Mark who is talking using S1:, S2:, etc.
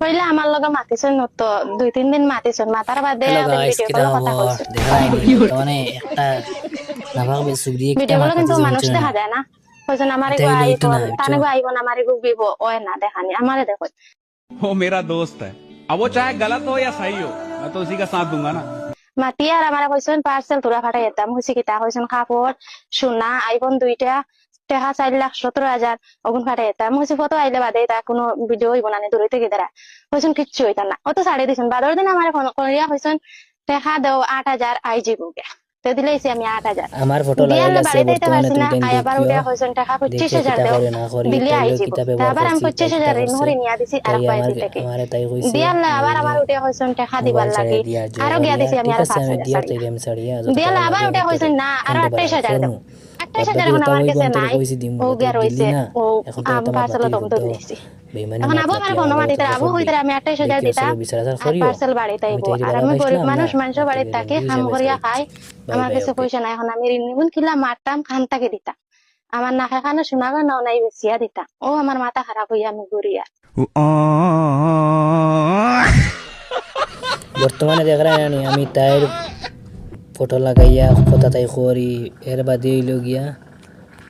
S1: কইলে আমার লগে মাতিছেন তো 2-3 দিন মাতিছেন মাতার বাদে
S2: হ্যালো গাইস
S1: ভিডিও
S2: কি
S1: কলে কথা
S2: খবর
S1: কইছেন
S2: দেখাইনি মানে একটা নাভাগ বেসুরি একটা
S1: ভিডিও কলে
S2: মার
S1: কিন্তু
S2: পাতি
S1: মানুষ
S2: জমছে না
S1: দেখা যায় না কইছেন আমারে
S2: এটা
S1: গো
S2: হইলো হইতো
S1: আইফোন
S2: না বুঝছো
S1: তানে গো আইফোন আমারে গো ভিভো ওই না দেখানি আমারে দেখো
S3: वो मेरा दोस्त है अब वो चाहे गलत हो या सही हो मैं तो उसी का साथ दूंगा ना।
S1: মাতিয়া আর আমারে কইছেন পার্সেল তোরা পাঠাই যেতাম হইছে কি তা কইছেন কাপড় সোনা আইফোন 2টা টাকা 4,17,000 ওগুন পাঠাই যেতাম হইছে ফটো আইলে বাদে তা কোনো ভিডিও হইব না দূরে থেকে দাঁড়া কইছেন কিচ্ছু হইতা না অত ছাড়ে দিছেন বাদর দিন আমারে ফোন করিয়া কইছেন টাকা দাও 8,000 আইজি বুকে তো দিলেইছি আমি 8,000
S2: আমার ফটো
S1: দিয়ালে
S2: লাগাইলাছে
S1: বাড়িতে দিতে
S2: বর্তমানে
S1: পারছি
S2: তুই
S1: না
S2: দেন
S1: আবার
S2: দেখিও
S1: উঠে কইছেন টাকা
S2: দেখে
S1: 25,000
S2: কিতা
S1: দাও
S2: করে না করি
S1: দিলে
S2: তাইলো
S1: আইজি
S2: কিতা
S1: তা
S2: ব্যবহার
S1: আবার আমি
S2: করছি তাই কিতা
S1: 25,000 ঋণ
S2: করছে
S1: হরি নিয়া দিছি আর
S2: তাই
S1: কয়েকদিন থেকে
S2: আমারে তাই কইছে
S1: দিয়ালে আবার
S2: হইলো
S1: আমার উঠে কইছেন টাকা দিবার
S2: মোবাইল
S1: লাগি
S2: ছাড়িয়ে দিয়া
S1: আরো গিয়া
S2: জগরিয়া
S1: দিছি আমি
S2: ঠিক
S1: আর
S2: আছে আমি
S1: 5,000
S2: দিয়া
S1: ছাড়িয়া
S2: তাইলে আমি ছাড়িয়া যত
S1: দিয়ালে
S2: টাকা
S1: আবার
S2: লাগে
S1: উঠে
S2: আমি
S1: কইছেন
S2: তোরে
S1: না আরো
S2: ফোন দেবার
S1: 28,000
S2: ফোন
S1: দাও
S2: বাদ
S1: 28,000
S2: বাকি
S1: এখন
S2: যত
S1: আমার
S2: হইব
S1: কাছে
S2: আমি তোরে
S1: নাই
S2: কইছি দিমু
S1: ও
S2: তুই
S1: গিয়া
S2: দিলি
S1: রইছে
S2: না
S1: ও
S2: এখন তো
S1: আম
S2: তোমার
S1: পার্সেল
S2: মাতি
S1: তো
S2: শুদ্ধ
S1: দিয়েছি
S2: বেইমানি
S1: এখন
S2: মাত
S1: আবু আমার
S2: মাতি
S1: ফোন
S2: আমার
S1: মাটি
S2: তো
S1: আবু
S2: করবি
S1: হইতারে আমি 28,000
S2: দেখি
S1: দিতাম
S2: আসলে বিচার আচার
S1: আর
S2: করিও
S1: পার্সেল বাড়িতে
S2: আমি
S1: আইবো
S2: তাইরি
S1: আর
S2: বালা
S1: আমি গরিব
S2: পাইছিলাম না
S1: মানুষ মানুষের
S2: মাতি
S1: বাড়িতে
S2: লইলাম
S1: থাকি
S2: দুই
S1: কাম
S2: হিসাবে
S1: করিয়া
S2: সাইড
S1: খাই
S2: বাই
S1: আমার
S2: বাই
S1: কাছে
S2: ওকে
S1: পয়সা নাই এখন আমি ঋণ খিলা মারতাম খানটাকে দিতাম আমার না খানে শোনাবে না নাই বেশিয়া দিতাম ও আমার মাথা খারাপ হইয়া আমি গড়িয়া
S2: বর্তমানে দেখ রানি আমি তাইর ফটো লাগাইয়া কথা তাই করি এর বাদে হইল গিয়া